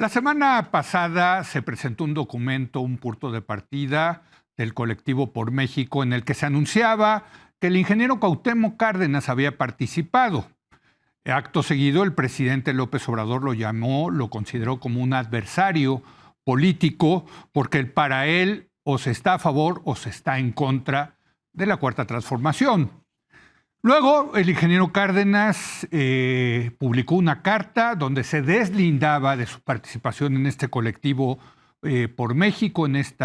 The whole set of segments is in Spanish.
La semana pasada se presentó un documento, un punto de partida del Colectivo por México, en el que se anunciaba que el ingeniero Cuauhtémoc Cárdenas había participado. Acto seguido, el presidente López Obrador lo consideró como un adversario político, porque para él o se está a favor o se está en contra de la Cuarta Transformación. Luego, el ingeniero Cárdenas publicó una carta donde se deslindaba de su participación en este colectivo por México, en este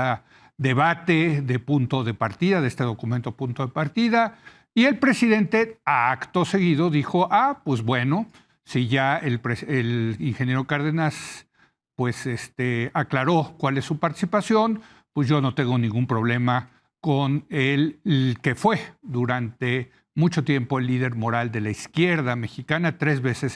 debate de punto de partida, de este documento punto de partida, y el presidente, a acto seguido, dijo, pues bueno, si ya el ingeniero Cárdenas pues aclaró cuál es su participación, pues yo no tengo ningún problema con el que fue durante mucho tiempo el líder moral de la izquierda mexicana, 3 veces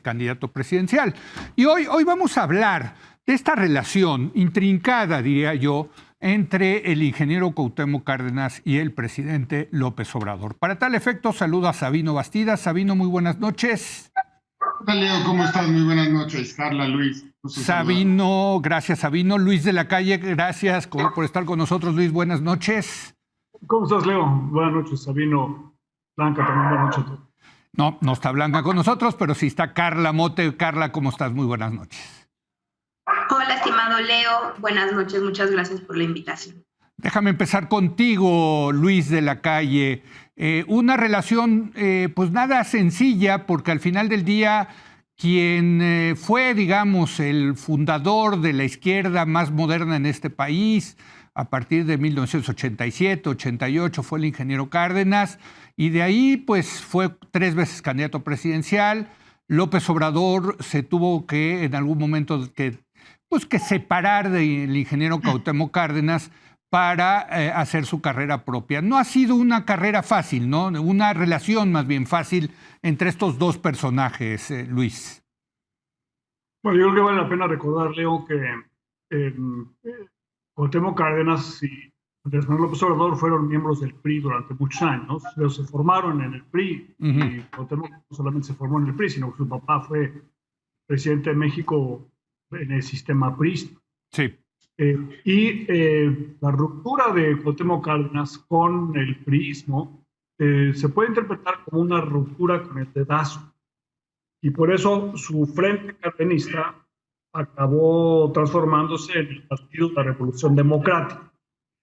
candidato presidencial. Y hoy vamos a hablar de esta relación intrincada, diría yo, entre el ingeniero Cuauhtémoc Cárdenas y el presidente López Obrador. Para tal efecto, saludo a Sabino Bastidas. Sabino, muy buenas noches. Hola, Leo, ¿cómo estás? Muy buenas noches. Carla, Luis. Sabino, gracias, Sabino. Luis de la Calle, gracias por estar con nosotros. Luis, buenas noches. ¿Cómo estás, Leo? Buenas noches, Sabino. Blanca, también buenas noches a todos. No está Blanca con nosotros, pero sí está Carla Mote. Carla, ¿cómo estás? Muy buenas noches. Hola, estimado Leo. Buenas noches. Muchas gracias por la invitación. Déjame empezar contigo, Luis de la Calle. Una relación, pues nada sencilla, porque al final del día, quien fue, digamos, el fundador de la izquierda más moderna en este país, a partir de 1987, 88, fue el ingeniero Cárdenas, y de ahí, pues, fue 3 veces candidato presidencial. López Obrador se tuvo que, en algún momento, que separar del ingeniero Cuauhtémoc Cárdenas para hacer su carrera propia. No ha sido una carrera fácil, ¿no? Una relación más bien fácil entre estos dos personajes, Luis. Bueno, yo creo que vale la pena recordar, Leo, que Cuauhtémoc Cárdenas y Andrés Manuel López Obrador fueron miembros del PRI durante muchos años, pero se formaron en el PRI. Y Cuauhtémoc no solamente se formó en el PRI, sino que su papá fue presidente de México en el sistema PRI. Sí. La ruptura de Cuauhtémoc Cárdenas con el priismo se puede interpretar como una ruptura con el dedazo. Y por eso su frente cardenista acabó transformándose en el Partido de la Revolución Democrática.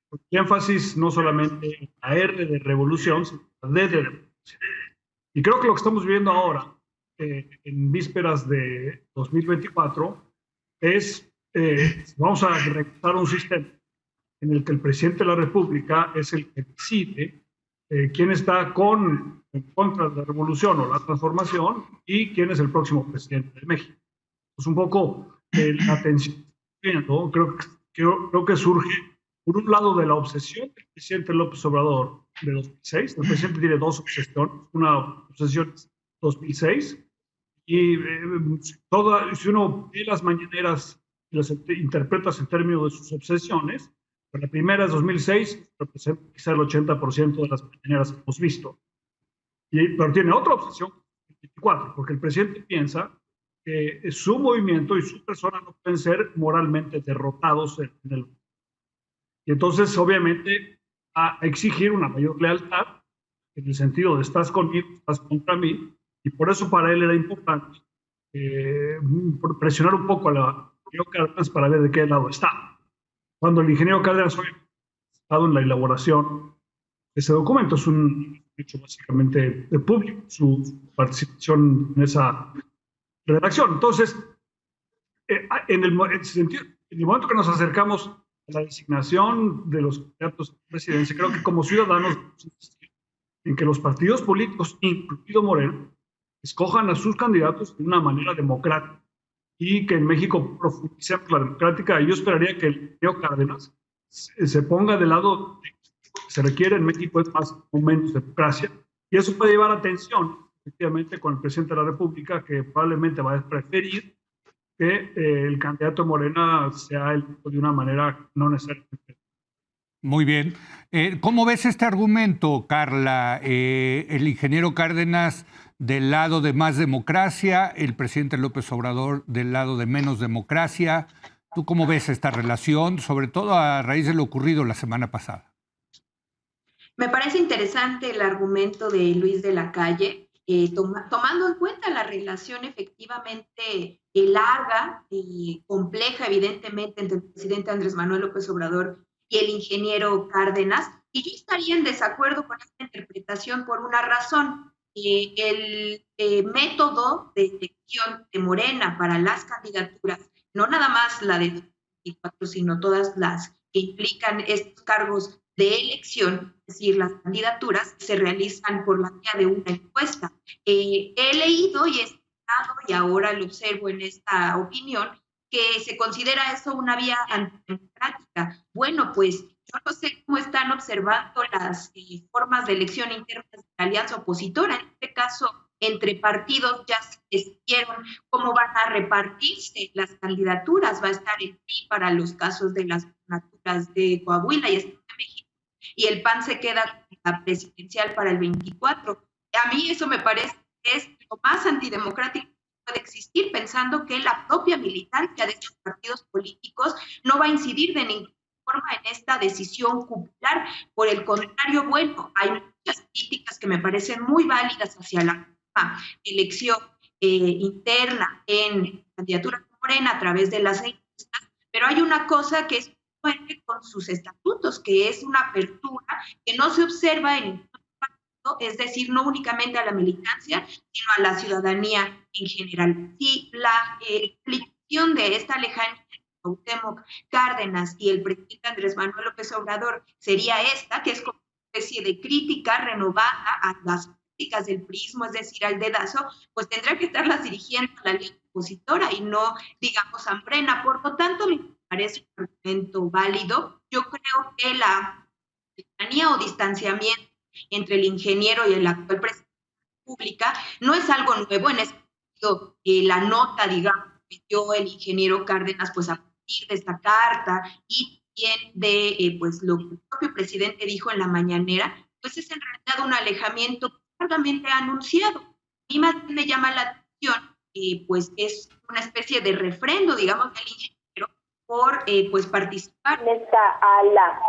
Con énfasis no solamente en la R de revolución, sino en la D de revolución. Y creo que lo que estamos viendo ahora, en vísperas de 2024, es vamos a reclutar un sistema en el que el presidente de la República es el que decide quién está en contra de la revolución o la transformación y quién es el próximo presidente de México. Es un poco la tensión que estoy viendo. Creo que surge, por un lado, de la obsesión del presidente López Obrador de 2006. El presidente tiene 2 obsesiones. Una obsesión es 2006 y si uno ve las mañaneras y las interpretas en términos de sus obsesiones, pues la primera es 2006, representa quizá el 80% de las mañaneras que hemos visto. Pero tiene otra obsesión, 24, porque el presidente piensa que su movimiento y su persona no pueden ser moralmente derrotados en el. Y entonces, obviamente, a exigir una mayor lealtad, en el sentido de estás conmigo, estás contra mí, y por eso para él era importante presionar un poco a la ingeniero Cárdenas para ver de qué lado está. Cuando el ingeniero Cárdenas hoy ha estado en la elaboración de ese documento, es un hecho básicamente de público, su participación en esa redacción. Entonces, en el momento que nos acercamos a la designación de los candidatos a la presidencia, creo que como ciudadanos en que los partidos políticos, incluido Moreno, escojan a sus candidatos de una manera democrática y que en México profundicemos la democrática. Yo esperaría que el ingeniero Cárdenas se ponga del lado que se requiere en México, es más momentos de democracia, y eso puede llevar a tensión, efectivamente, con el presidente de la República, que probablemente va a preferir que el candidato Morena sea electo de una manera no necesariamente. Muy bien. ¿Cómo ves este argumento, Carla? El ingeniero Cárdenas del lado de más democracia, el presidente López Obrador del lado de menos democracia. ¿Tú cómo ves esta relación, sobre todo a raíz de lo ocurrido la semana pasada? Me parece interesante el argumento de Luis de la Calle, tomando en cuenta la relación efectivamente larga y compleja, evidentemente, entre el presidente Andrés Manuel López Obrador y el ingeniero Cárdenas. Y yo estaría en desacuerdo con esta interpretación por una razón. El método de elección de Morena para las candidaturas, no nada más la de 24, sino todas las que implican estos cargos de elección, es decir, las candidaturas se realizan por la vía de una encuesta. He leído y he escuchado, y ahora lo observo en esta opinión, que se considera eso una vía antidemocrática. Bueno, pues yo no sé cómo están observando las formas de elección internas de la alianza opositora, en este caso entre partidos ya se decidieron cómo van a repartirse las candidaturas, va a estar el PRI para los casos de las gubernaturas de Coahuila y Estado de México, y el PAN se queda con la presidencial para el 24. A mí eso me parece que es lo más antidemocrático que puede existir, pensando que la propia militancia de estos partidos políticos no va a incidir de ninguna forma en esta decisión cupular. Por el contrario, bueno, hay muchas críticas que me parecen muy válidas hacia la elección interna en candidatura Morena a través de las encuestas, pero hay una cosa que es con sus estatutos, que es una apertura que no se observa en ningún partido, es decir, no únicamente a la militancia, sino a la ciudadanía en general. Si la explicación de esta lejanía de Cuauhtémoc Cárdenas y el presidente Andrés Manuel López Obrador sería esta, que es como una especie de crítica renovada a las políticas del prismo, es decir, al dedazo, pues tendrá que estarlas dirigiendo a la alianza opositora y no, digamos, a Morena. Por lo tanto, me parece un argumento válido. Yo creo que la cercanía o distanciamiento entre el ingeniero y el actual presidente de la República no es algo nuevo. En ese sentido, la nota, digamos, que dio el ingeniero Cárdenas, pues a partir de esta carta y también de pues lo que el propio presidente dijo en la mañanera, pues es en realidad un alejamiento largamente anunciado. A mí más me llama la atención, pues es una especie de refrendo, digamos, del ingeniero por pues participar en esta ala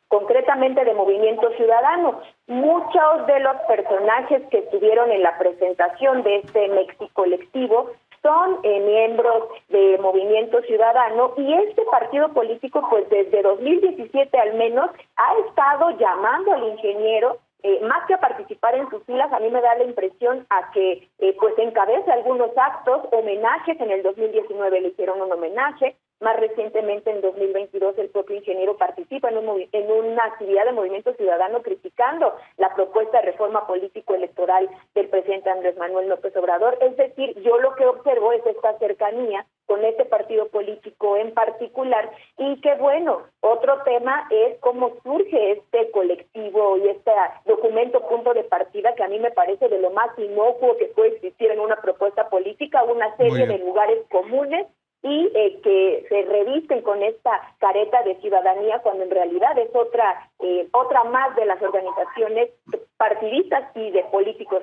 concretamente de Movimiento Ciudadano. Muchos de los personajes que estuvieron en la presentación de este México colectivo son miembros de Movimiento Ciudadano, y este partido político pues desde 2017 al menos ha estado llamando al ingeniero más que a participar en sus filas. A mí me da la impresión a que pues encabece algunos actos, homenajes. En el 2019 le hicieron un homenaje, más recientemente en 2022 el propio ingeniero participa en una actividad de Movimiento Ciudadano criticando la propuesta de reforma político-electoral del presidente Andrés Manuel López Obrador. Es decir, yo lo que observo es esta cercanía con este partido político en particular. Y que bueno, otro tema es cómo surge este colectivo y este documento punto de partida, que a mí me parece de lo más inocuo que puede existir en una propuesta política, una serie de lugares comunes y que se revisten con esta careta de ciudadanía, cuando en realidad es otra más de las organizaciones partidistas y de políticos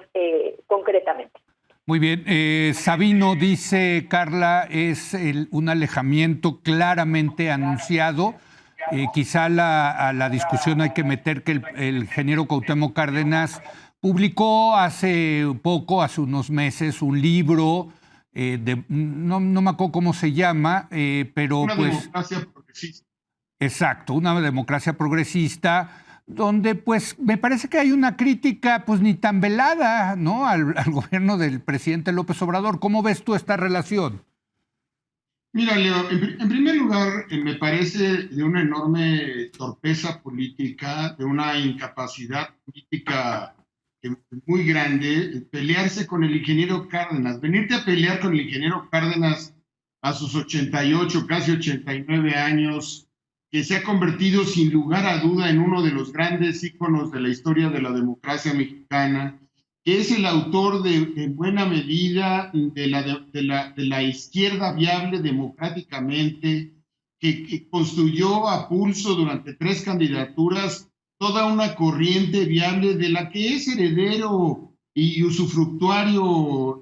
concretamente. Muy bien. Sabino dice, Carla, es un alejamiento claramente anunciado. Quizá a la discusión hay que meter que el ingeniero Cuauhtémoc Cárdenas publicó hace unos meses, un libro, no me acuerdo cómo se llama, pero una pues... democracia progresista. Exacto, una democracia progresista, donde pues me parece que hay una crítica pues ni tan velada, ¿no?, al gobierno del presidente López Obrador. ¿Cómo ves tú esta relación? Mira, Leo, en primer lugar, me parece de una enorme torpeza política, de una incapacidad política muy grande, pelearse con el ingeniero Cárdenas. Venirte a pelear con el ingeniero Cárdenas a sus 88, casi 89 años, que se ha convertido sin lugar a duda en uno de los grandes íconos de la historia de la democracia mexicana, que es el autor en buena medida de la izquierda viable democráticamente, que construyó a pulso durante 3 candidaturas toda una corriente viable de la que es heredero y usufructuario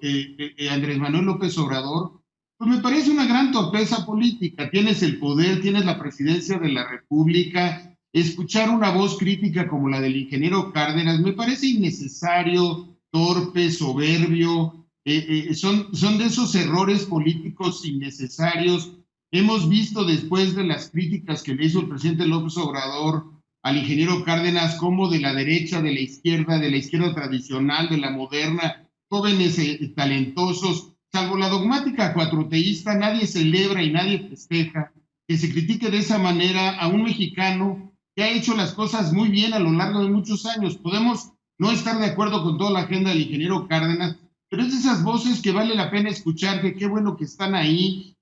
Andrés Manuel López Obrador, pues me parece una gran torpeza política. Tienes el poder, tienes la presidencia de la República, escuchar una voz crítica como la del ingeniero Cárdenas me parece innecesario, torpe, soberbio, son de esos errores políticos innecesarios. Hemos visto después de las críticas que le hizo el presidente López Obrador al ingeniero Cárdenas, como de la derecha, de la izquierda tradicional, de la moderna, jóvenes talentosos, salvo la dogmática cuatroteísta, nadie celebra y nadie festeja que se critique de esa manera a un mexicano que ha hecho las cosas muy bien a lo largo de muchos años. Podemos no estar de acuerdo con toda la agenda del ingeniero Cárdenas, pero es de esas voces que vale la pena escuchar, que qué bueno que están ahí.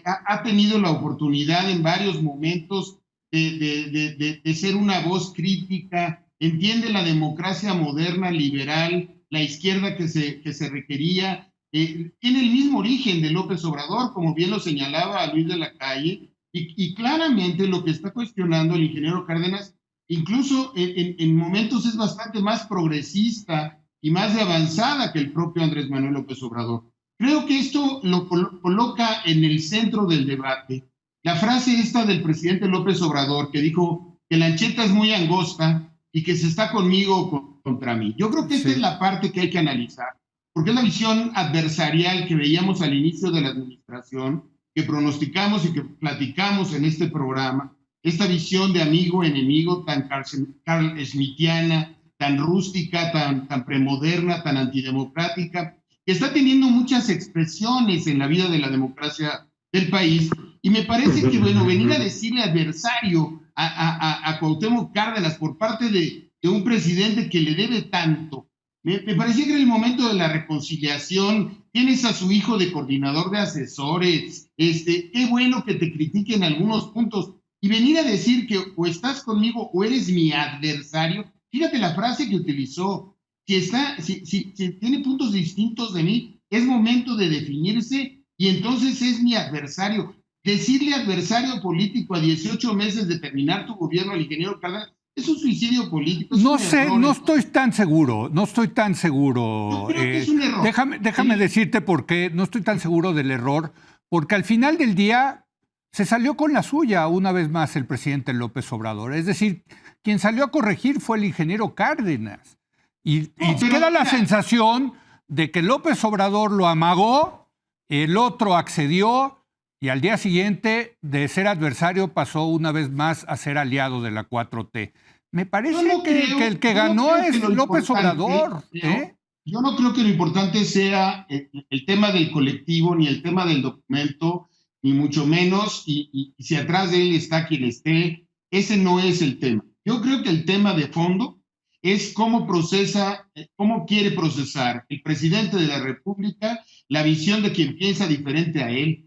Ha tenido la oportunidad en varios momentos de ser una voz crítica, entiende la democracia moderna, liberal, la izquierda que se requería, tiene el mismo origen de López Obrador, como bien lo señalaba Luis de la Calle, y claramente lo que está cuestionando el ingeniero Cárdenas, incluso en momentos es bastante más progresista y más de avanzada que el propio Andrés Manuel López Obrador. Creo que esto lo coloca en el centro del debate. La frase esta del presidente López Obrador, que dijo que la ancheta es muy angosta y que se está conmigo o contra mí. Yo creo que esta es la parte que hay que analizar, porque es la visión adversarial que veíamos al inicio de la administración, que pronosticamos y que platicamos en este programa, esta visión de amigo-enemigo tan Carl Smithiana, tan rústica, tan premoderna, tan antidemocrática, que está teniendo muchas expresiones en la vida de la democracia del país, y me parece que, bueno, venir a decirle adversario a Cuauhtémoc Cárdenas por parte de un presidente que le debe tanto, me parecía que era el momento de la reconciliación. Tienes a su hijo de coordinador de asesores, qué bueno que te critiquen algunos puntos, y venir a decir que o estás conmigo o eres mi adversario. Fíjate la frase que utilizó, si tiene puntos distintos de mí, es momento de definirse y entonces es mi adversario. Decirle adversario político a 18 meses de terminar tu gobierno al ingeniero Cárdenas es un suicidio político. No sé, no estoy tan seguro. Yo creo que es un error. Déjame decirte por qué no estoy tan seguro del error, porque al final del día se salió con la suya una vez más el presidente López Obrador. Es decir, quien salió a corregir fue el ingeniero Cárdenas. Y queda la sensación de que López Obrador lo amagó, el otro accedió, y al día siguiente, de ser adversario, pasó una vez más a ser aliado de la 4T. Me parece que el que ganó es López Obrador. Yo no creo que lo importante sea el tema del colectivo, ni el tema del documento, ni mucho menos, y si atrás de él está quien esté, ese no es el tema. Yo creo que el tema de fondo es cómo quiere procesar el presidente de la República la visión de quien piensa diferente a él.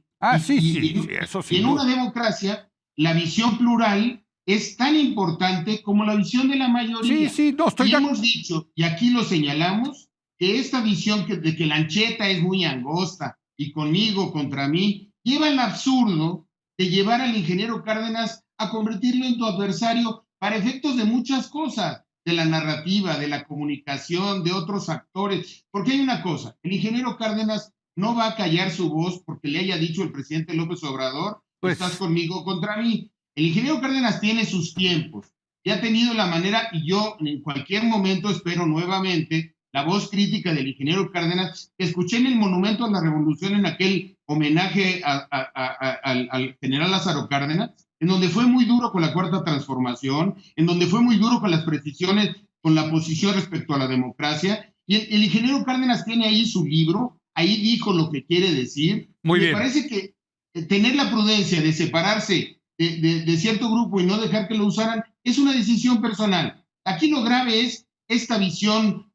Eso sí. Y en una democracia, la visión plural es tan importante como la visión de la mayoría. Hemos dicho, y aquí lo señalamos, que esta visión de que la ancheta es muy angosta y conmigo contra mí, lleva al absurdo de llevar al ingeniero Cárdenas a convertirlo en tu adversario para efectos de muchas cosas, de la narrativa, de la comunicación, de otros actores. Porque hay una cosa, el ingeniero Cárdenas no va a callar su voz porque le haya dicho el presidente López Obrador, estás conmigo contra mí. El ingeniero Cárdenas tiene sus tiempos, y ha tenido la manera, y yo en cualquier momento espero nuevamente la voz crítica del ingeniero Cárdenas, que escuché en el Monumento a la Revolución, en aquel homenaje al general Lázaro Cárdenas, en donde fue muy duro con la Cuarta Transformación, en donde fue muy duro con las precisiones, con la posición respecto a la democracia, y el ingeniero Cárdenas tiene ahí su libro. Ahí dijo lo que quiere decir. Muy bien. Me parece que tener la prudencia de separarse de cierto grupo y no dejar que lo usaran es una decisión personal. Aquí lo grave es esta visión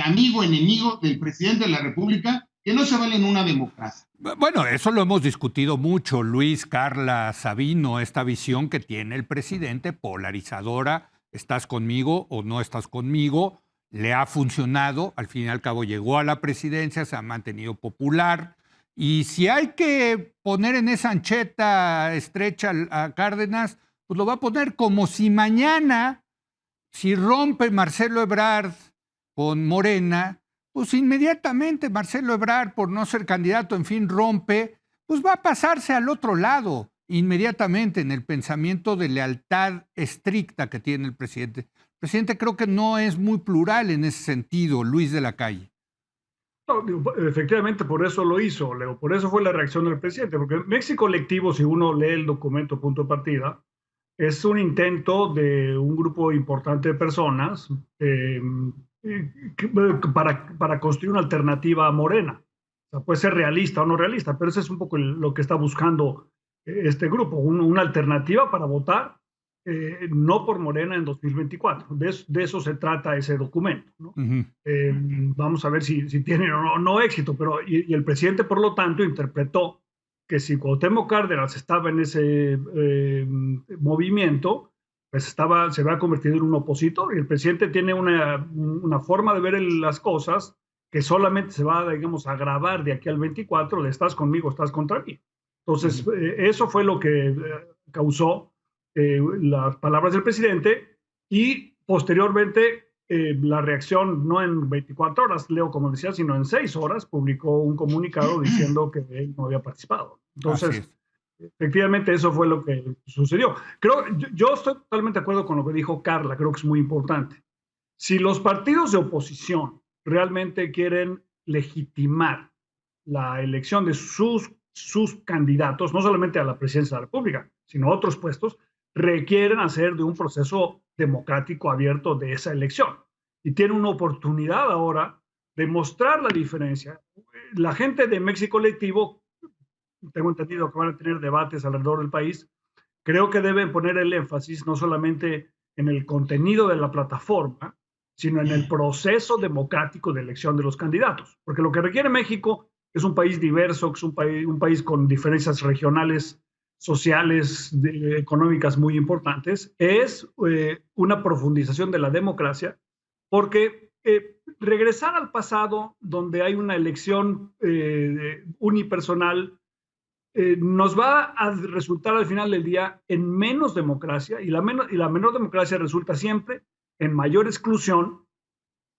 amigo-enemigo del presidente de la República, que no se vale en una democracia. Bueno, eso lo hemos discutido mucho, Luis, Carla, Sabino, esta visión que tiene el presidente polarizadora, estás conmigo o no estás conmigo. Le ha funcionado, al fin y al cabo llegó a la presidencia, se ha mantenido popular Y si hay que poner en esa ancheta estrecha a Cárdenas, pues lo va a poner como si mañana, si rompe Marcelo Ebrard con Morena, pues inmediatamente Marcelo Ebrard, por no ser candidato, en fin, rompe, pues va a pasarse al otro lado inmediatamente en el pensamiento de lealtad estricta que tiene el presidente. El presidente creo que no es muy plural en ese sentido, Luis de la Calle. No, efectivamente, por eso lo hizo, Leo, por eso fue la reacción del presidente, porque México Colectivo, si uno lee el documento punto de partida, es un intento de un grupo importante de personas para construir una alternativa a Morena. O sea, puede ser realista o no realista, pero eso es un poco lo que está buscando este grupo, una alternativa para votar no por Morena en 2024. De eso se trata ese documento, ¿no? Vamos a ver si tiene o no éxito, pero y el presidente, por lo tanto, interpretó que si Cuauhtémoc Cárdenas estaba en ese movimiento, pues se había convertido en un opositor, y el presidente tiene una forma de ver las cosas que solamente se va, digamos, a agravar de aquí al 24, de estás conmigo, estás contra mí. Entonces, eso fue lo que causó las palabras del presidente, y posteriormente la reacción, no en 24 horas, Leo, como decía, sino en 6 horas, publicó un comunicado diciendo que él no había participado. Entonces, efectivamente, eso fue lo que sucedió. Yo estoy totalmente de acuerdo con lo que dijo Carla, creo que es muy importante. Si los partidos de oposición realmente quieren legitimar la elección de sus candidatos, no solamente a la presidencia de la República, sino a otros puestos, requieren hacer de un proceso democrático abierto de esa elección. Y tienen una oportunidad ahora de mostrar la diferencia. La gente de México Colectivo, tengo entendido que van a tener debates alrededor del país, creo que deben poner el énfasis no solamente en el contenido de la plataforma, sino en el proceso democrático de elección de los candidatos. Porque lo que requiere México es un país diverso, que es un país con diferencias regionales, sociales, económicas muy importantes, es una profundización de la democracia, porque regresar al pasado, donde hay una elección unipersonal, nos va a resultar al final del día en menos democracia, y la menor democracia resulta siempre en mayor exclusión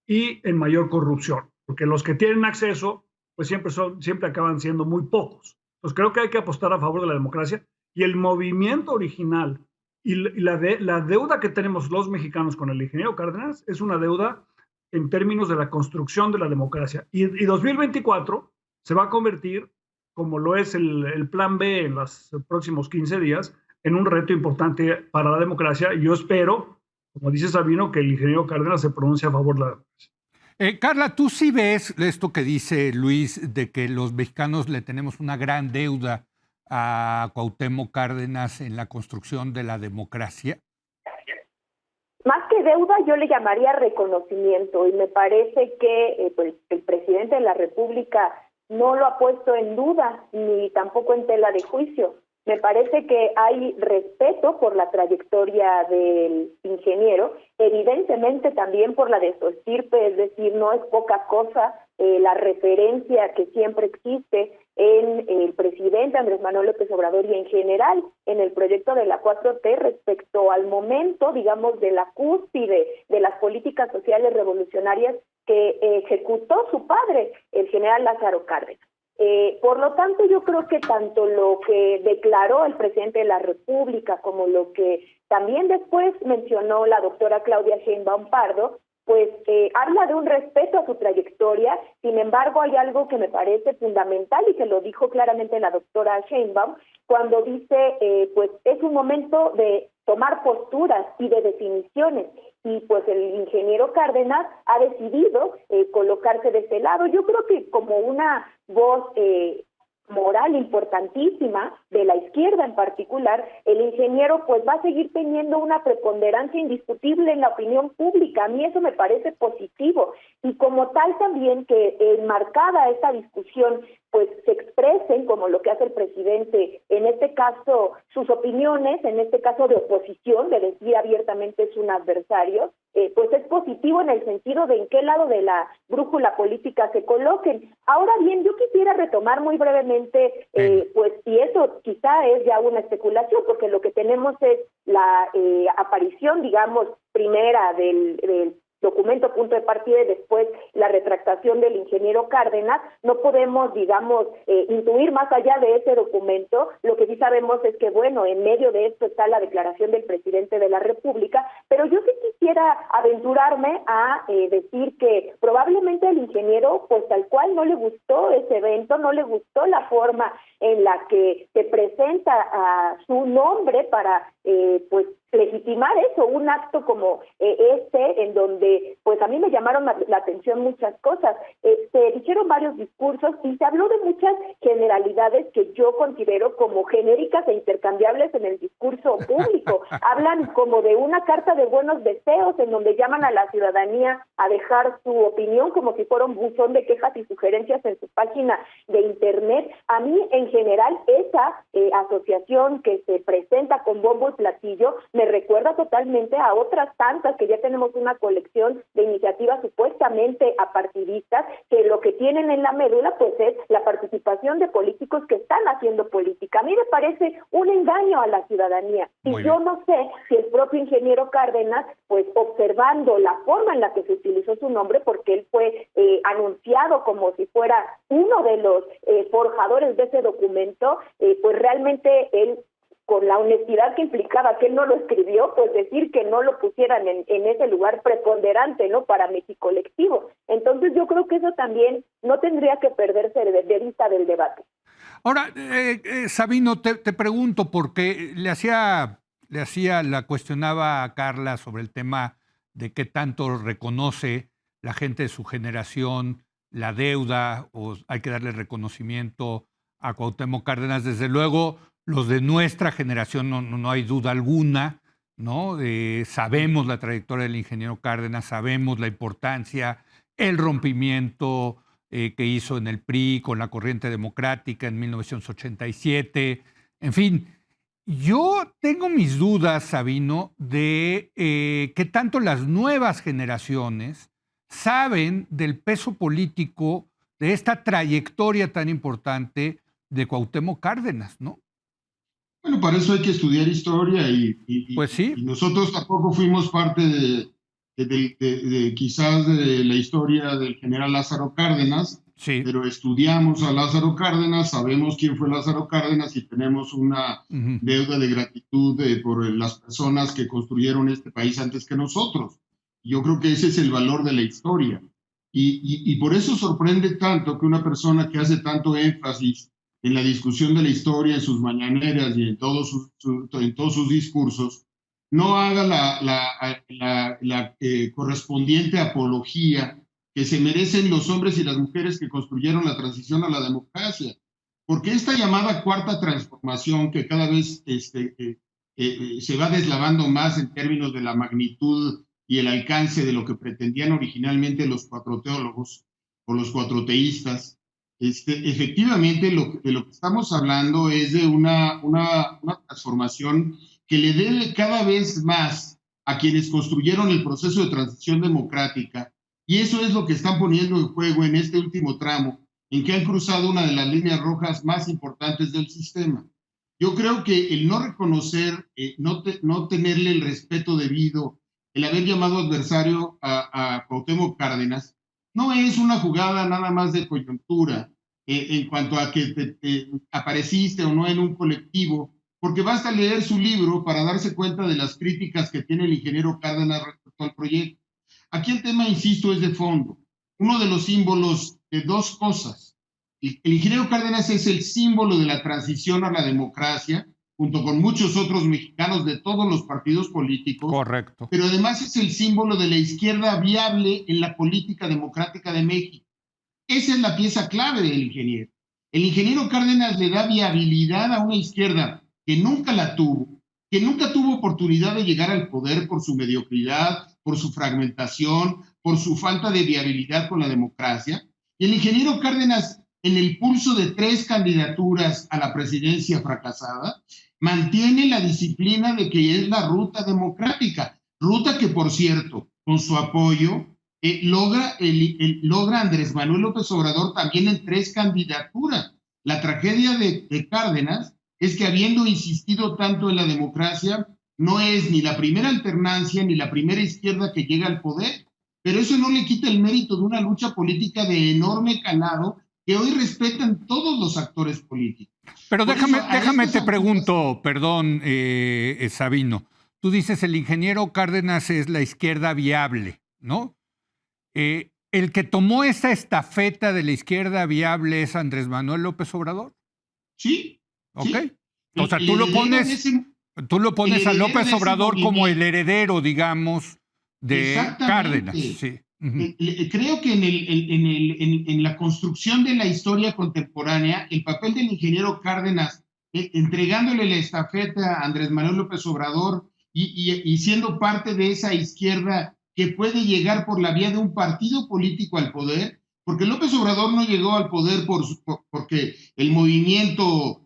y en mayor corrupción, porque los que tienen acceso pues siempre acaban siendo muy pocos. Entonces creo que hay que apostar a favor de la democracia, y el movimiento original y la deuda que tenemos los mexicanos con el ingeniero Cárdenas es una deuda en términos de la construcción de la democracia, y 2024 se va a convertir, como lo es el plan B en los próximos 15 días, en un reto importante para la democracia, y yo espero, como dice Sabino, que el ingeniero Cárdenas se pronuncie a favor de la democracia. Carla, ¿tú sí ves esto que dice Luis de que los mexicanos le tenemos una gran deuda a Cuauhtémoc Cárdenas en la construcción de la democracia? Más que deuda, yo le llamaría reconocimiento, y me parece que pues, el presidente de la República no lo ha puesto en duda ni tampoco en tela de juicio. Me parece que hay respeto por la trayectoria del ingeniero, evidentemente también por la de su estirpe, es decir, no es poca cosa la referencia que siempre existe en el presidente Andrés Manuel López Obrador y en general en el proyecto de la 4T respecto al momento, digamos, de la cúspide de las políticas sociales revolucionarias que ejecutó su padre, el general Lázaro Cárdenas. Por lo tanto, yo creo que tanto lo que declaró el presidente de la República como lo que también después mencionó la doctora Claudia Sheinbaum Pardo, pues habla de un respeto a su trayectoria. Sin embargo, hay algo que me parece fundamental y que lo dijo claramente la doctora Sheinbaum cuando dice, pues es un momento de tomar posturas y de definiciones, y pues el ingeniero Cárdenas ha decidido colocarse de ese lado. Yo creo que como una voz moral importantísima de la izquierda en particular, el ingeniero pues va a seguir teniendo una preponderancia indiscutible en la opinión pública. A mí eso me parece positivo, y como tal también que enmarcada esta discusión pues se expresen, como lo que hace el presidente, en este caso sus opiniones, en este caso de oposición, de decir abiertamente es un adversario, pues es positivo en el sentido de en qué lado de la brújula política se coloquen. Ahora bien, yo quisiera retomar muy brevemente, pues, y eso quizá es ya una especulación, porque lo que tenemos es la aparición, digamos, primera del documento punto de partida y después la retractación del ingeniero Cárdenas. No podemos, digamos, intuir más allá de ese documento. Lo que sí sabemos es que, bueno, en medio de esto está la declaración del presidente de la República, pero yo sí quisiera aventurarme a decir que probablemente al ingeniero, pues tal cual no le gustó ese evento, no le gustó la forma en la que se presenta a su nombre para, pues, legitimar eso, un acto como en donde pues a mí me llamaron la atención muchas cosas. Se dijeron varios discursos y se habló de muchas generalidades que yo considero como genéricas e intercambiables en el discurso público. Hablan como de una carta de buenos deseos en donde llaman a la ciudadanía a dejar su opinión como si fuera un buzón de quejas y sugerencias en su página de internet. A mí en general esa asociación que se presenta con bombo y platillo me recuerda totalmente a otras tantas que ya tenemos una colección de iniciativas supuestamente apartidistas que lo que tienen en la médula pues es la participación de políticos que están haciendo política. A mí me parece un engaño a la ciudadanía. Y yo no sé si el propio ingeniero Cárdenas, pues observando la forma en la que se utilizó su nombre, porque él fue anunciado como si fuera uno de los forjadores de ese documento, pues realmente él, con la honestidad que implicaba que él no lo escribió, pues decir que no lo pusieran en ese lugar preponderante, ¿no?, para México colectivo. Entonces yo creo que eso también no tendría que perderse de vista del debate. Ahora, Sabino, te pregunto, porque la cuestionaba a Carla sobre el tema de qué tanto reconoce la gente de su generación la deuda o hay que darle reconocimiento a Cuauhtémoc Cárdenas. Desde luego, los de nuestra generación, no hay duda alguna, ¿no? Sabemos la trayectoria del ingeniero Cárdenas, sabemos la importancia, el rompimiento que hizo en el PRI con la corriente democrática en 1987. En fin, yo tengo mis dudas, Sabino, de qué tanto las nuevas generaciones saben del peso político de esta trayectoria tan importante de Cuauhtémoc Cárdenas, ¿no? Bueno, para eso hay que estudiar historia pues sí. Y nosotros tampoco fuimos parte de quizás de la historia del general Lázaro Cárdenas, sí, pero estudiamos a Lázaro Cárdenas, sabemos quién fue Lázaro Cárdenas y tenemos una deuda de gratitud por las personas que construyeron este país antes que nosotros. Yo creo que ese es el valor de la historia. Y por eso sorprende tanto que una persona que hace tanto énfasis en la discusión de la historia, en sus mañaneras y en todos sus discursos, no haga la correspondiente apología que se merecen los hombres y las mujeres que construyeron la transición a la democracia. Porque esta llamada cuarta transformación, que cada vez se va deslavando más en términos de la magnitud y el alcance de lo que pretendían originalmente los cuatro teólogos o los cuatroteístas, efectivamente de lo que estamos hablando es de una transformación que le debe cada vez más a quienes construyeron el proceso de transición democrática, y eso es lo que están poniendo en juego en este último tramo, en que han cruzado una de las líneas rojas más importantes del sistema. Yo creo que el no reconocer, no tenerle el respeto debido, el haber llamado adversario a Cuauhtémoc Cárdenas, no es una jugada nada más de coyuntura en cuanto a que te apareciste o no en un colectivo, porque basta leer su libro para darse cuenta de las críticas que tiene el ingeniero Cárdenas respecto al proyecto. Aquí el tema, insisto, es de fondo. Uno de los símbolos de dos cosas. El ingeniero Cárdenas es el símbolo de la transición a la democracia, junto con muchos otros mexicanos de todos los partidos políticos. Correcto. Pero además es el símbolo de la izquierda viable en la política democrática de México. Esa es la pieza clave del ingeniero. El ingeniero Cárdenas le da viabilidad a una izquierda que nunca la tuvo, que nunca tuvo oportunidad de llegar al poder por su mediocridad, por su fragmentación, por su falta de viabilidad con la democracia. Y el ingeniero Cárdenas, en el pulso de 3 candidaturas a la presidencia fracasada, mantiene la disciplina de que es la ruta democrática, ruta que, por cierto, con su apoyo, logra Andrés Manuel López Obrador también en 3 candidaturas. La tragedia de Cárdenas es que, habiendo insistido tanto en la democracia, no es ni la primera alternancia ni la primera izquierda que llega al poder, pero eso no le quita el mérito de una lucha política de enorme calado que hoy respetan todos los actores políticos. Pero déjame te pregunto, perdón, Sabino, tú dices el ingeniero Cárdenas es la izquierda viable, ¿no? ¿El que tomó esa estafeta de la izquierda viable es Andrés Manuel López Obrador? Sí. ¿Ok? Sí. O sea, tú lo pones a López Obrador como el heredero, digamos, de Cárdenas. Sí. Uh-huh. Creo que en la construcción de la historia contemporánea, el papel del ingeniero Cárdenas, entregándole la estafeta a Andrés Manuel López Obrador y siendo parte de esa izquierda que puede llegar por la vía de un partido político al poder, porque López Obrador no llegó al poder porque el movimiento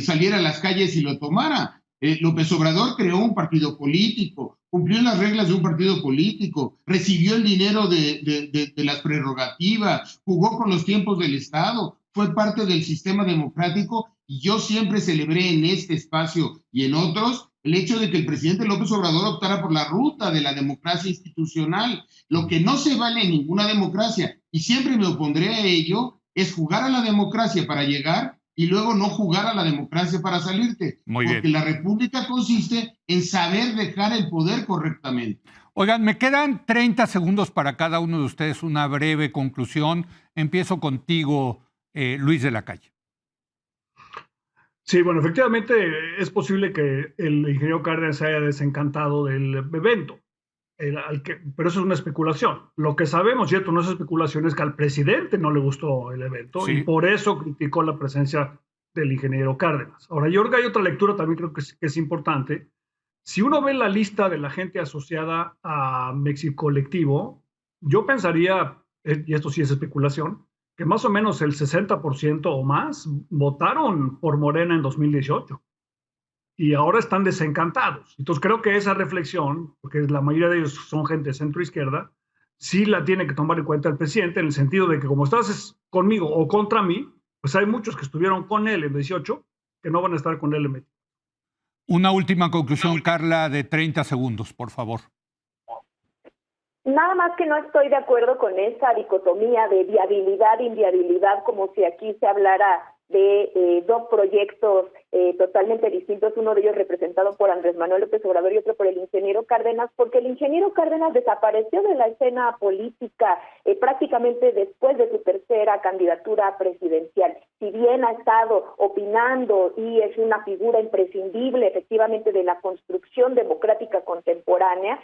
saliera a las calles y lo tomara. López Obrador creó un partido político, cumplió las reglas de un partido político, recibió el dinero de las prerrogativas, jugó con los tiempos del Estado, fue parte del sistema democrático, y yo siempre celebré en este espacio y en otros el hecho de que el presidente López Obrador optara por la ruta de la democracia institucional. Lo que no se vale en ninguna democracia, y siempre me opondré a ello, es jugar a la democracia para llegar y luego no jugar a la democracia para salirte. Porque la república consiste en saber dejar el poder correctamente. Oigan, me quedan 30 segundos para cada uno de ustedes, una breve conclusión. Empiezo contigo, Luis de la Calle. Sí, bueno, efectivamente es posible que el ingeniero Cárdenas se haya desencantado del evento, pero eso es una especulación. Lo que sabemos, cierto, no es especulación, es que al presidente no le gustó el evento, sí, y por eso criticó la presencia del ingeniero Cárdenas. Ahora, yo creo que hay otra lectura también creo que es importante. Si uno ve la lista de la gente asociada a Mexicolectivo, yo pensaría, y esto sí es especulación, que más o menos el 60% o más votaron por Morena en 2018 y ahora están desencantados. Entonces creo que esa reflexión, porque la mayoría de ellos son gente de centro-izquierda, sí la tiene que tomar en cuenta el presidente, en el sentido de que como estás conmigo o contra mí, pues hay muchos que estuvieron con él en 18 que no van a estar con él en 20. Una última conclusión, Carla, de 30 segundos, por favor. Nada más que no estoy de acuerdo con esa dicotomía de viabilidad e inviabilidad, como si aquí se hablara de dos proyectos totalmente distintos, uno de ellos representado por Andrés Manuel López Obrador y otro por el ingeniero Cárdenas, porque el ingeniero Cárdenas desapareció de la escena política prácticamente después de su tercera candidatura presidencial. Si bien ha estado opinando y es una figura imprescindible efectivamente de la construcción democrática contemporánea,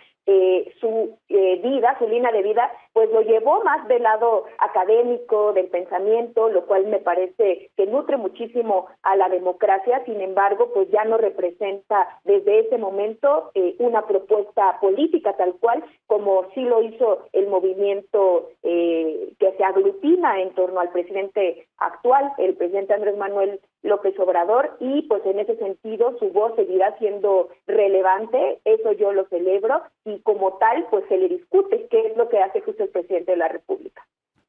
su vida, su línea de vida, pues lo llevó más del lado académico, del pensamiento, lo cual me parece que nutre muchísimo a la democracia. Sin embargo, pues ya no representa desde ese momento una propuesta política tal cual como sí lo hizo el movimiento que se aglutina en torno al presidente actual, el presidente Andrés Manuel López Obrador, y pues en ese sentido su voz seguirá siendo relevante, eso yo lo celebro, y como tal pues se le discute qué es lo que hace justo el presidente de la República.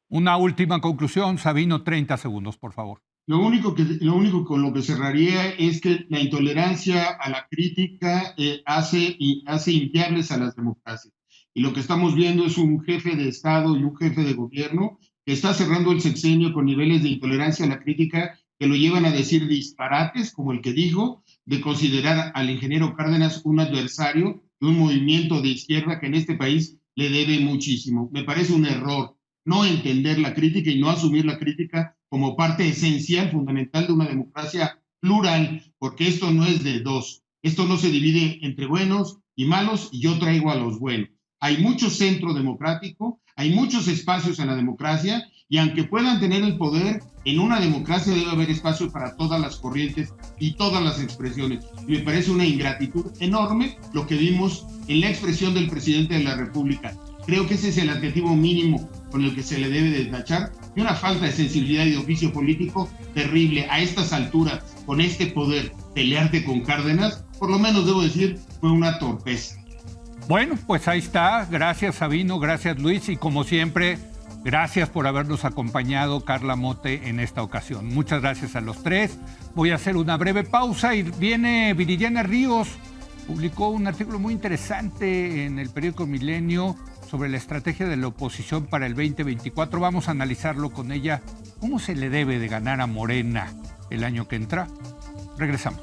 Una última conclusión, Sabino, 30 segundos, por favor. Lo único con lo que cerraría es que la intolerancia a la crítica hace inviables a las democracias. Y lo que estamos viendo es un jefe de Estado y un jefe de gobierno que está cerrando el sexenio con niveles de intolerancia a la crítica que lo llevan a decir disparates, como el que dijo, de considerar al ingeniero Cárdenas un adversario de un movimiento de izquierda que en este país le debe muchísimo. Me parece un error no entender la crítica y no asumir la crítica como parte esencial, fundamental de una democracia plural, porque esto no es de dos. Esto no se divide entre buenos y malos, y yo traigo a los buenos. Hay mucho centro democrático, hay muchos espacios en la democracia, y aunque puedan tener el poder, en una democracia debe haber espacio para todas las corrientes y todas las expresiones. Y me parece una ingratitud enorme lo que vimos en la expresión del presidente de la República. Creo que ese es el adjetivo mínimo con el que se le debe destachar, y una falta de sensibilidad y de oficio político terrible. A estas alturas, con este poder, pelearte con Cárdenas, por lo menos debo decir, fue una torpeza. Bueno, pues ahí está. Gracias, Sabino. Gracias, Luis. Y como siempre, gracias por habernos acompañado, Carla Mote, en esta ocasión. Muchas gracias a los tres. Voy a hacer una breve pausa y viene Viridiana Ríos. Publicó un artículo muy interesante en el periódico Milenio sobre la estrategia de la oposición para el 2024. Vamos a analizarlo con ella. ¿Cómo se le debe de ganar a Morena el año que entra? Regresamos.